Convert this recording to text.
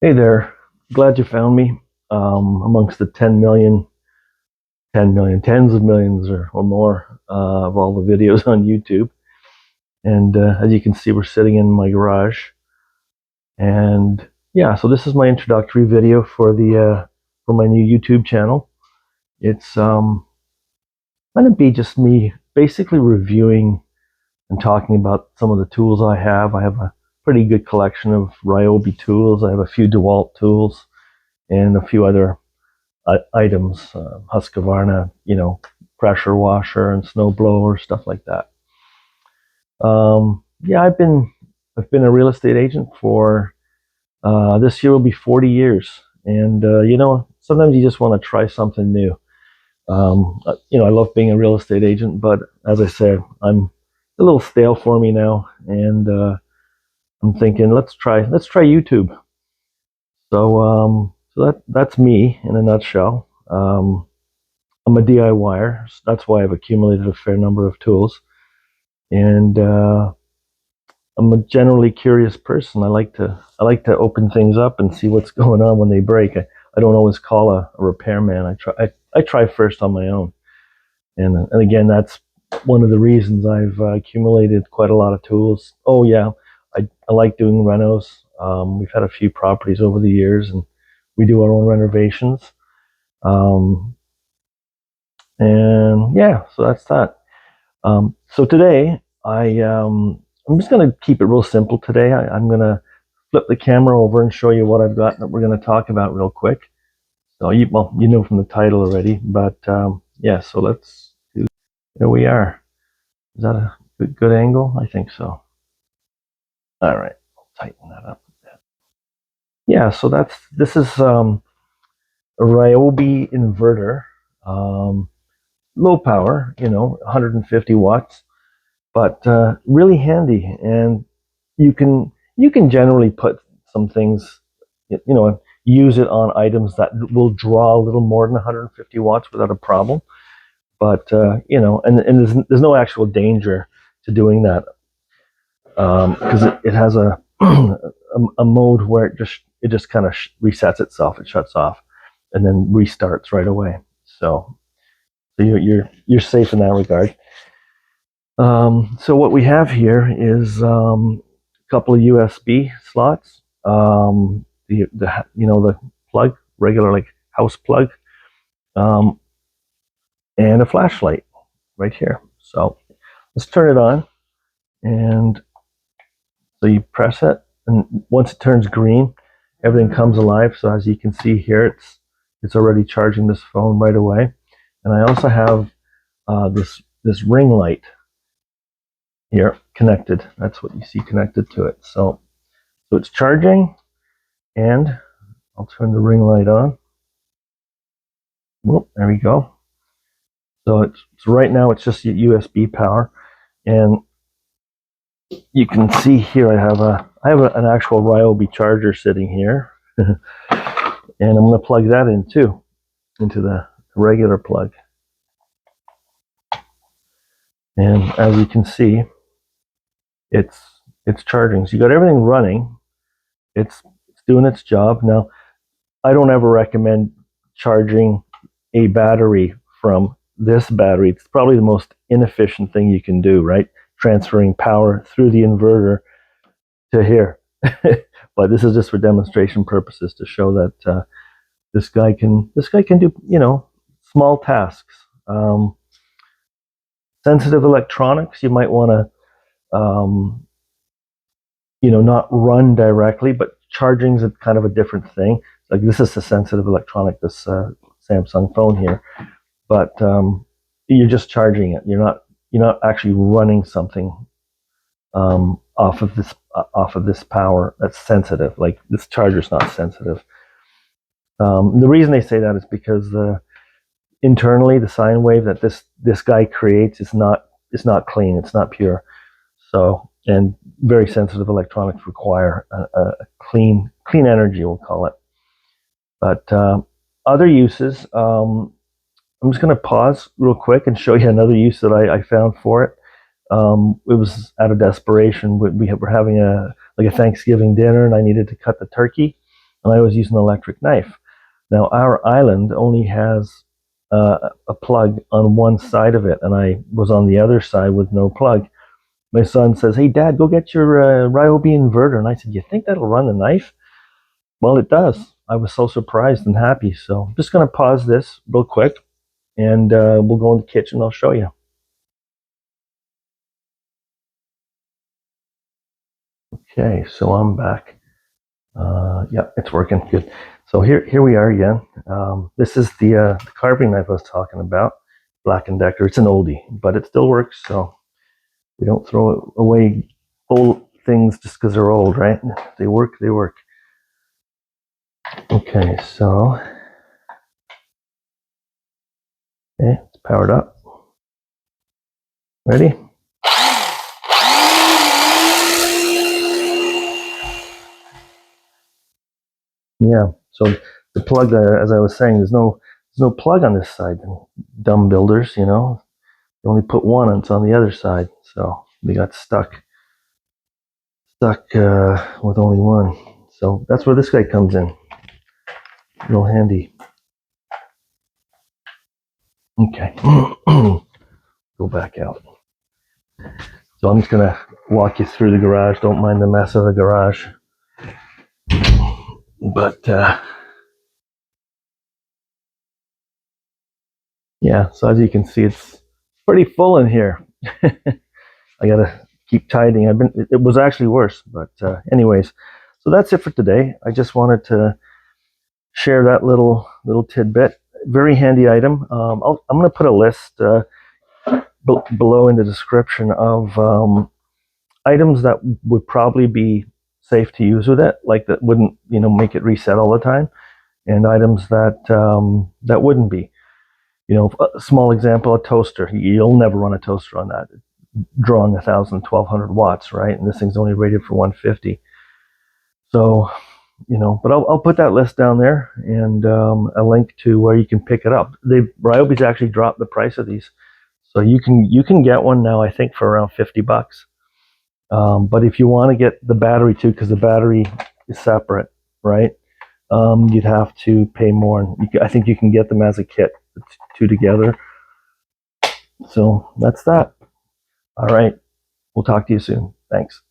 Hey there, glad you found me amongst the 10 million, tens of millions or more of all the videos on YouTube. And as you can see, we're sitting in my garage. And yeah, so this is my introductory video for my new YouTube channel. It's going to be just me basically reviewing and talking about some of the tools I have. I have a pretty good collection of Ryobi tools. I have a few DeWalt tools and a few other items, Husqvarna, pressure washer and snow blower, stuff like that. Yeah, I've been a real estate agent for this year will be 40 years, and sometimes you just want to try something new. I love being a real estate agent, but as I said, I'm a little stale for me now, and I'm thinking let's try YouTube. So that's me in a nutshell. I'm a DIYer. So that's why I've accumulated a fair number of tools, and I'm a generally curious person. I like to open things up and see what's going on when they break. I don't always call a repairman. I try first on my own, and again, that's one of the reasons I've accumulated quite a lot of tools. Oh yeah, I like doing renos. We've had a few properties over the years, and we do our own renovations. Um, and yeah, so that's that. So today, I'm just going to keep it real simple today. I'm going to flip the camera over and show you what I've got that we're going to talk about real quick. So you know from the title already, but yeah. So let's do. There we are. Is that a good angle? I think so. All right, I'll tighten that up a bit. Yeah. So this is a Ryobi inverter, low power. 150 watts, but really handy, and you can generally put some things, use it on items that will draw a little more than 150 watts without a problem. But and there's no actual danger to doing that, because it has a mode where it just kind of resets itself. It shuts off and then restarts right away. So you're safe in that regard. So what we have here is a couple of USB slots, the plug, regular like house plug, um, and a flashlight right here. So let's turn it on, and so you press it, and once it turns green, everything comes alive. So as you can see here, it's already charging this phone right away. And I also have this ring light here connected. That's what you see connected to it. So it's charging, and I'll turn the ring light on. Whoop, there we go. So right now it's just USB power, and you can see here I have an actual Ryobi charger sitting here, and I'm going to plug that in too, into the regular plug. And as you can see, it's charging. So you got everything running. It's doing its job. Now, I don't ever recommend charging a battery from this battery. It's probably the most inefficient thing you can do, right? Transferring power through the inverter to here. But this is just for demonstration purposes to show that this guy can do small tasks. Sensitive electronics, you might want to not run directly, but charging is kind of a different thing. Like this is a sensitive electronic, this Samsung phone here, but you're just charging it. You're not actually running something off of this power that's sensitive. Like this charger's not sensitive. The reason they say that is because internally the sine wave that this guy creates is not clean. It's not pure. So, and very sensitive electronics require a clean energy, we'll call it. But other uses, I'm just going to pause real quick and show you another use that I found for it. It was out of desperation. We were having a Thanksgiving dinner, and I needed to cut the turkey. and I always use an electric knife. Now our island only has a plug on one side of it, and I was on the other side with no plug. My son says, "Hey, Dad, go get your Ryobi inverter." And I said, "You think that'll run the knife?" Well, it does. I was so surprised and happy. So I'm just going to pause this real quick, and we'll go in the kitchen. I'll show you. Okay, so I'm back. Yeah, it's working good. So here we are again. This is the carving knife I was talking about, Black & Decker. It's an oldie, but it still works. So we don't throw away old things just because they're old, right? They work, they work. Okay, so it's powered up. Ready? Yeah, so the plug, as I was saying, there's no plug on this side. Dumb builders, you know, they only put one and it's on the other side. So we got stuck with only one. So that's where this guy comes in. Real handy. Okay, go back out. So I'm just gonna walk you through the garage. Don't mind the mess of the garage. But yeah, so as you can see, it's pretty full in here. I gotta keep tidying. It was actually worse, but anyways, so that's it for today. I just wanted to share that little tidbit. Very handy item. I'm gonna put a list below in the description of items that would probably be safe to use with it, like that wouldn't make it reset all the time, and items that that wouldn't be. A small example: a toaster. You'll never run a toaster on that, drawing 1,000, 1,200 watts, right? And this thing's only rated for 150. So, but I'll put that list down there and a link to where you can pick it up. Ryobi's actually dropped the price of these, so you can get one now, I think, for around $50. But if you want to get the battery too, because the battery is separate, right? You'd have to pay more. I think you can get them as a kit, the two together. So that's that. All right. We'll talk to you soon. Thanks.